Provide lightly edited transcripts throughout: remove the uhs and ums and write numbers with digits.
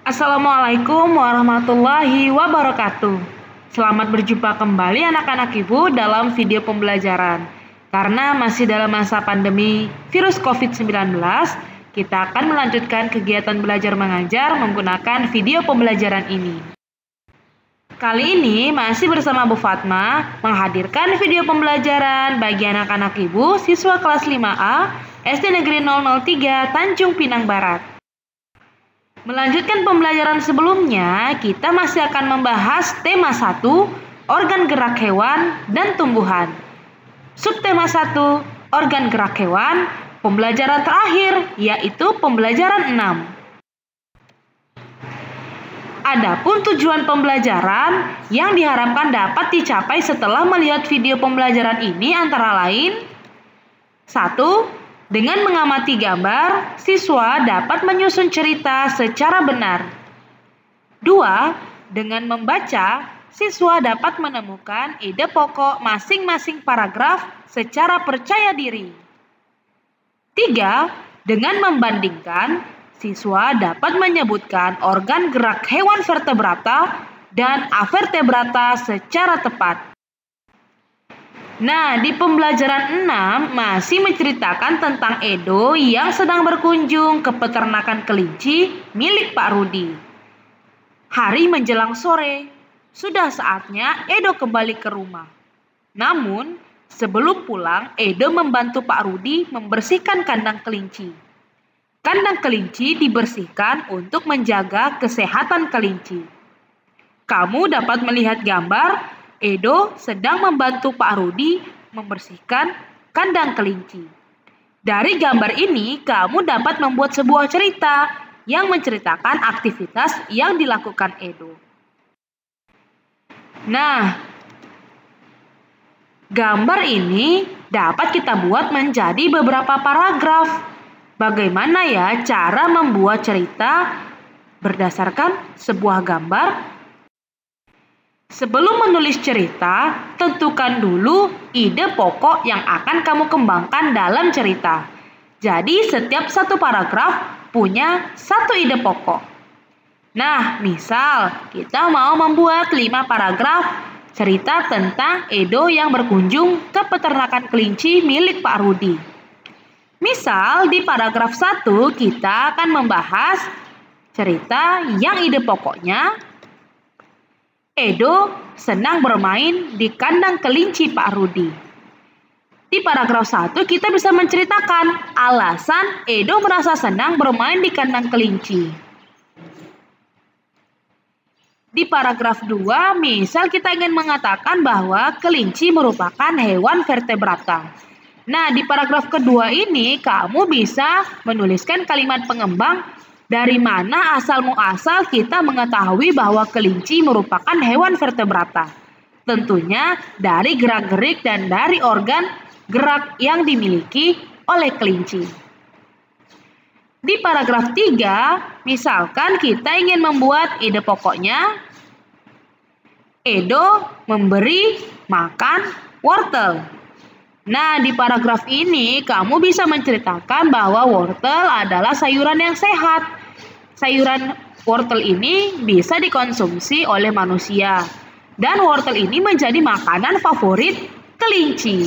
Assalamualaikum warahmatullahi wabarakatuh. Selamat berjumpa kembali anak-anak ibu dalam video pembelajaran. Karena masih dalam masa pandemi virus COVID-19, kita akan melanjutkan kegiatan belajar mengajar menggunakan video pembelajaran ini. Kali ini masih bersama Bu Fatma menghadirkan video pembelajaran bagi anak-anak ibu siswa kelas 5A SD Negeri 003 Tanjung Pinang Barat. Melanjutkan pembelajaran sebelumnya, kita masih akan membahas tema 1, organ gerak hewan dan tumbuhan. Subtema 1, organ gerak hewan, pembelajaran terakhir, yaitu pembelajaran 6. Adapun tujuan pembelajaran yang diharapkan dapat dicapai setelah melihat video pembelajaran ini antara lain 1. Dengan mengamati gambar, siswa dapat menyusun cerita secara benar. 2. Dengan membaca, siswa dapat menemukan ide pokok masing-masing paragraf secara percaya diri. 3. Dengan membandingkan, siswa dapat menyebutkan organ gerak hewan vertebrata dan avertebrata secara tepat. Nah, di pembelajaran 6 masih menceritakan tentang Edo yang sedang berkunjung ke peternakan kelinci milik Pak Rudi. Hari menjelang sore, sudah saatnya Edo kembali ke rumah. Namun, sebelum pulang, Edo membantu Pak Rudi membersihkan kandang kelinci. Kandang kelinci dibersihkan untuk menjaga kesehatan kelinci. Kamu dapat melihat gambar Edo sedang membantu Pak Rudi membersihkan kandang kelinci. Dari gambar ini, kamu dapat membuat sebuah cerita yang menceritakan aktivitas yang dilakukan Edo. Nah, gambar ini dapat kita buat menjadi beberapa paragraf. Bagaimana ya cara membuat cerita berdasarkan sebuah gambar? Sebelum menulis cerita, tentukan dulu ide pokok yang akan kamu kembangkan dalam cerita. Jadi setiap satu paragraf punya satu ide pokok. Nah, misal kita mau membuat 5 paragraf cerita tentang Edo yang berkunjung ke peternakan kelinci milik Pak Rudi. Misal di paragraf 1 kita akan membahas cerita yang ide pokoknya Edo senang bermain di kandang kelinci Pak Rudi. Di paragraf 1 kita bisa menceritakan alasan Edo merasa senang bermain di kandang kelinci. Di paragraf 2, misal kita ingin mengatakan bahwa kelinci merupakan hewan vertebrata. Nah, di paragraf kedua ini kamu bisa menuliskan kalimat pengembang dari mana asal muasal kita mengetahui bahwa kelinci merupakan hewan vertebrata. Tentunya dari gerak-gerik dan dari organ gerak yang dimiliki oleh kelinci. Di paragraf 3, misalkan kita ingin membuat ide pokoknya Edo memberi makan wortel. Nah, di paragraf ini kamu bisa menceritakan bahwa wortel adalah sayuran yang sehat. Sayuran wortel ini bisa dikonsumsi oleh manusia. Dan wortel ini menjadi makanan favorit kelinci.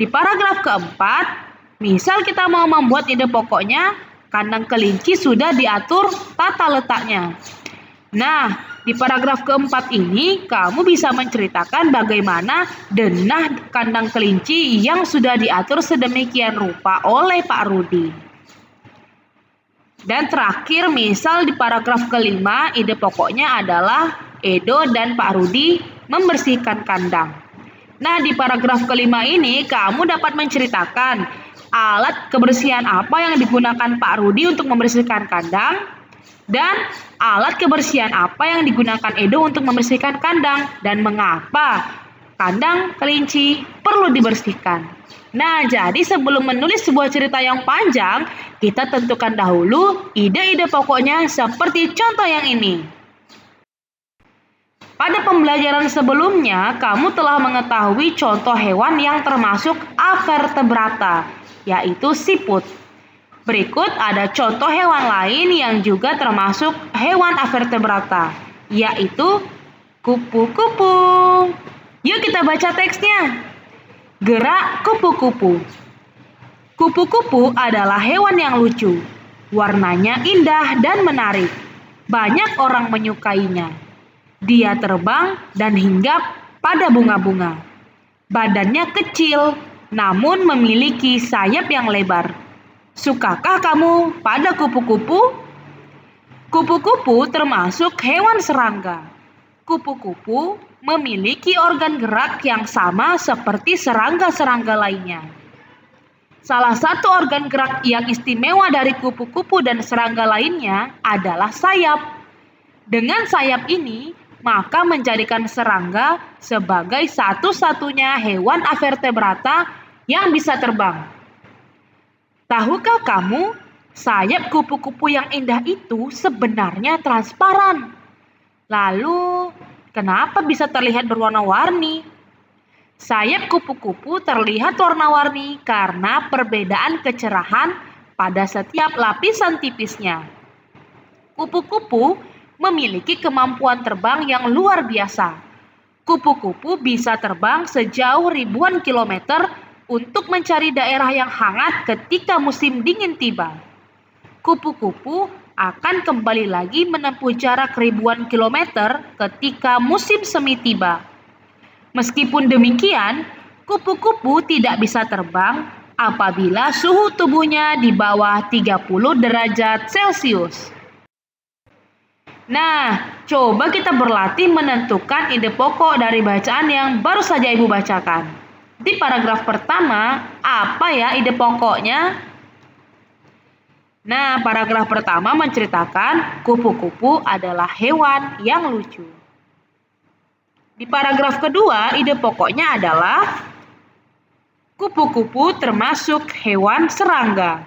Di paragraf keempat, misal kita mau membuat ide pokoknya, kandang kelinci sudah diatur tata letaknya. Nah, di paragraf keempat ini, kamu bisa menceritakan bagaimana denah kandang kelinci yang sudah diatur sedemikian rupa oleh Pak Rudi. Dan terakhir, misal di paragraf kelima, ide pokoknya adalah Edo dan Pak Rudi membersihkan kandang. Nah, di paragraf kelima ini, kamu dapat menceritakan alat kebersihan apa yang digunakan Pak Rudi untuk membersihkan kandang, dan alat kebersihan apa yang digunakan Edo untuk membersihkan kandang dan mengapa kandang kelinci perlu dibersihkan. Nah, jadi sebelum menulis sebuah cerita yang panjang, kita tentukan dahulu ide-ide pokoknya seperti contoh yang ini. Pada pembelajaran sebelumnya, kamu telah mengetahui contoh hewan yang termasuk avertebrata, yaitu siput. Berikut ada contoh hewan lain yang juga termasuk hewan avertebrata, yaitu kupu-kupu. Yuk kita baca teksnya. Gerak kupu-kupu. Kupu-kupu adalah hewan yang lucu. Warnanya indah dan menarik. Banyak orang menyukainya. Dia terbang dan hinggap pada bunga-bunga. Badannya kecil, namun memiliki sayap yang lebar. Sukakah kamu pada kupu-kupu? Kupu-kupu termasuk hewan serangga. Kupu-kupu memiliki organ gerak yang sama seperti serangga-serangga lainnya. Salah satu organ gerak yang istimewa dari kupu-kupu dan serangga lainnya adalah sayap. Dengan sayap ini, maka menjadikan serangga sebagai satu-satunya hewan avertebrata yang bisa terbang. Tahukah kamu, sayap kupu-kupu yang indah itu sebenarnya transparan. Lalu, kenapa bisa terlihat berwarna-warni? Sayap kupu-kupu terlihat warna-warni karena perbedaan kecerahan pada setiap lapisan tipisnya. Kupu-kupu memiliki kemampuan terbang yang luar biasa. Kupu-kupu bisa terbang sejauh ribuan kilometer untuk mencari daerah yang hangat ketika musim dingin tiba. Kupu-kupu akan kembali lagi menempuh jarak ribuan kilometer ketika musim semi tiba. Meskipun demikian, kupu-kupu tidak bisa terbang apabila suhu tubuhnya di bawah 30 derajat Celcius. Nah, coba kita berlatih menentukan ide pokok dari bacaan yang baru saja Ibu bacakan. Di paragraf pertama, apa ya ide pokoknya? Nah, paragraf pertama menceritakan kupu-kupu adalah hewan yang lucu. Di paragraf kedua, ide pokoknya adalah kupu-kupu termasuk hewan serangga.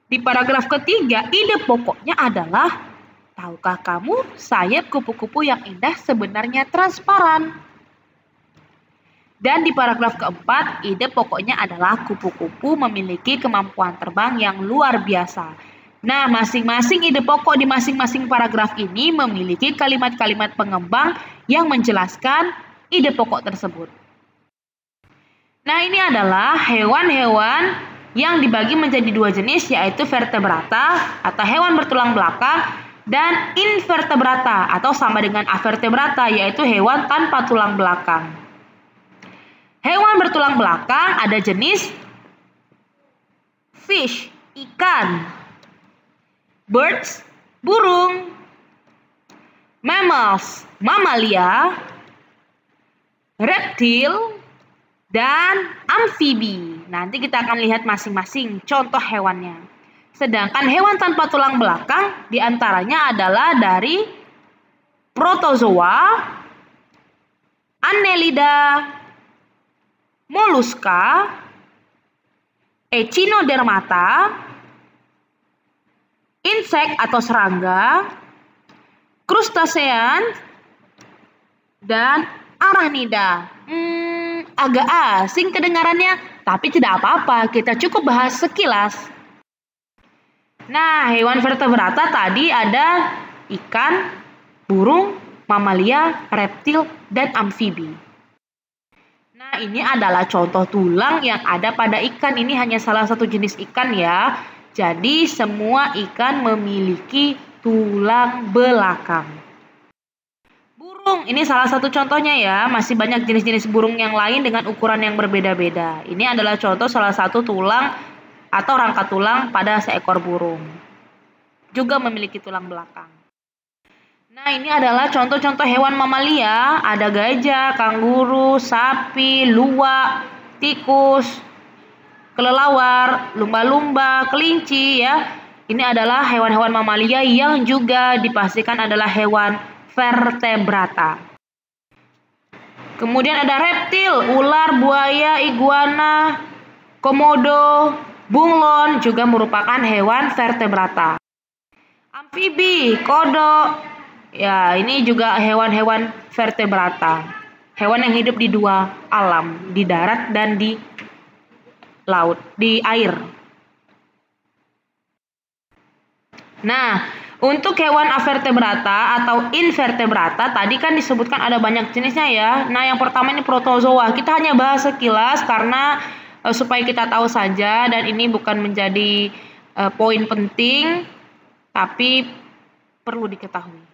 Di paragraf ketiga, ide pokoknya adalah, tahukah kamu sayap kupu-kupu yang indah sebenarnya transparan? Dan di paragraf keempat, ide pokoknya adalah kupu-kupu memiliki kemampuan terbang yang luar biasa. Nah, masing-masing ide pokok di masing-masing paragraf ini memiliki kalimat-kalimat pengembang yang menjelaskan ide pokok tersebut. Nah, ini adalah hewan-hewan yang dibagi menjadi dua jenis, yaitu vertebrata atau hewan bertulang belakang dan invertebrata atau sama dengan avertebrata, yaitu hewan tanpa tulang belakang. Hewan bertulang belakang ada jenis fish, ikan, birds, burung, mammals, mamalia, reptil, dan amfibi. Nanti kita akan lihat masing-masing contoh hewannya. Sedangkan hewan tanpa tulang belakang diantaranya adalah dari protozoa, annelida, moluska, echinodermata, insek atau serangga, crustacean, dan arachnida. Agak asing kedengarannya, tapi tidak apa-apa, kita cukup bahas sekilas. Nah, hewan vertebrata tadi ada ikan, burung, mamalia, reptil, dan amfibi. Nah, ini adalah contoh tulang yang ada pada ikan. Ini hanya salah satu jenis ikan ya. Jadi, semua ikan memiliki tulang belakang. Burung, ini salah satu contohnya ya. Masih banyak jenis-jenis burung yang lain dengan ukuran yang berbeda-beda. Ini adalah contoh salah satu tulang atau rangka tulang pada seekor burung. Juga memiliki tulang belakang. Nah, ini adalah contoh-contoh hewan mamalia. Ada gajah, kanguru, sapi, luwak, tikus, kelelawar, lumba-lumba, kelinci ya. Ini adalah hewan-hewan mamalia yang juga dipastikan adalah hewan vertebrata. Kemudian ada reptil, ular, buaya, iguana, komodo, bunglon juga merupakan hewan vertebrata. Amfibi, kodok, ya ini juga hewan-hewan vertebrata. Hewan yang hidup di dua alam, di darat dan di laut, di air. Nah, untuk hewan avertebrata atau invertebrata tadi kan disebutkan ada banyak jenisnya ya. Nah, yang pertama ini protozoa. Kita hanya bahas sekilas karena supaya kita tahu saja dan ini bukan menjadi poin penting tapi perlu diketahui.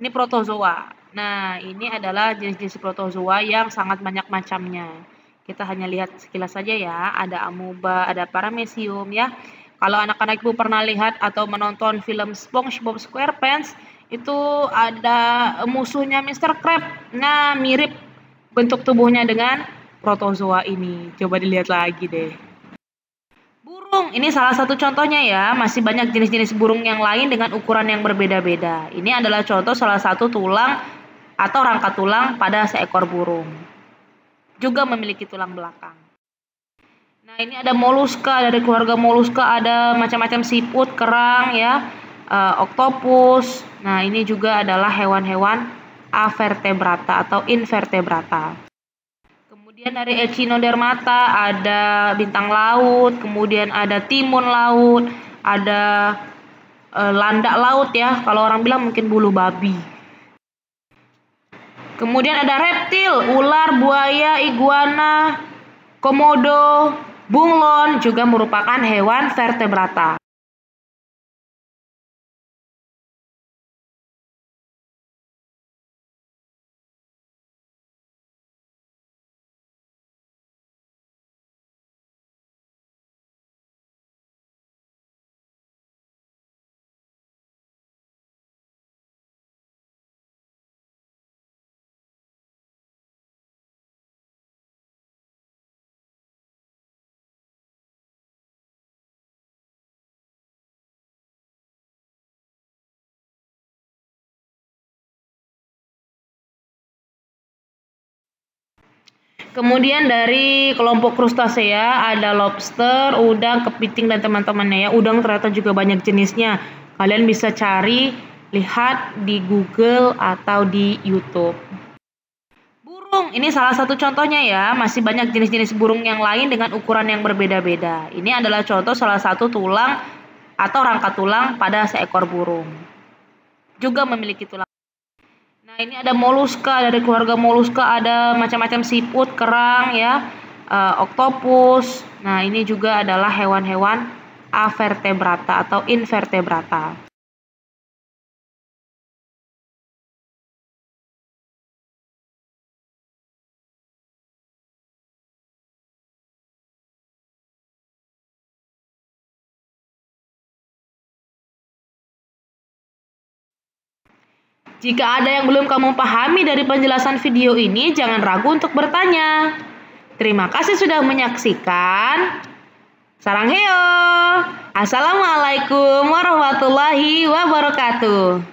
Ini protozoa. Nah, ini adalah jenis-jenis protozoa yang sangat banyak macamnya. Kita hanya lihat sekilas saja ya. Ada amoeba, ada paramecium ya. Kalau anak-anak ibu pernah lihat atau menonton film SpongeBob SquarePants, itu ada musuhnya Mr. Krab. Nah, mirip bentuk tubuhnya dengan protozoa ini. Coba dilihat lagi deh. Burung, ini salah satu contohnya ya. Masih banyak jenis-jenis burung yang lain dengan ukuran yang berbeda-beda. Ini adalah contoh salah satu tulang atau rangka tulang pada seekor burung. Juga memiliki tulang belakang. Nah, ini ada moluska, dari keluarga moluska ada macam-macam siput, kerang ya, oktopus. Nah, ini juga adalah hewan-hewan avertebrata atau invertebrata. Kemudian dari Echinodermata ada bintang laut, kemudian ada timun laut, ada landak laut ya, kalau orang bilang mungkin bulu babi. Kemudian ada reptil, ular, buaya, iguana, komodo, bunglon juga merupakan hewan vertebrata. Kemudian dari kelompok krustasea ada lobster, udang, kepiting dan teman-temannya ya. Udang ternyata juga banyak jenisnya. Kalian bisa cari, lihat di Google atau di YouTube. Burung, ini salah satu contohnya ya. Masih banyak jenis-jenis burung yang lain dengan ukuran yang berbeda-beda. Ini adalah contoh salah satu tulang atau rangka tulang pada seekor burung. Juga memiliki tulang. Nah, ini ada moluska, dari keluarga moluska ada macam-macam siput, kerang ya, oktopus. Nah, ini juga adalah hewan-hewan avertebrata atau invertebrata. Jika ada yang belum kamu pahami dari penjelasan video ini, jangan ragu untuk bertanya. Terima kasih sudah menyaksikan. Sarang heo. Assalamualaikum warahmatullahi wabarakatuh.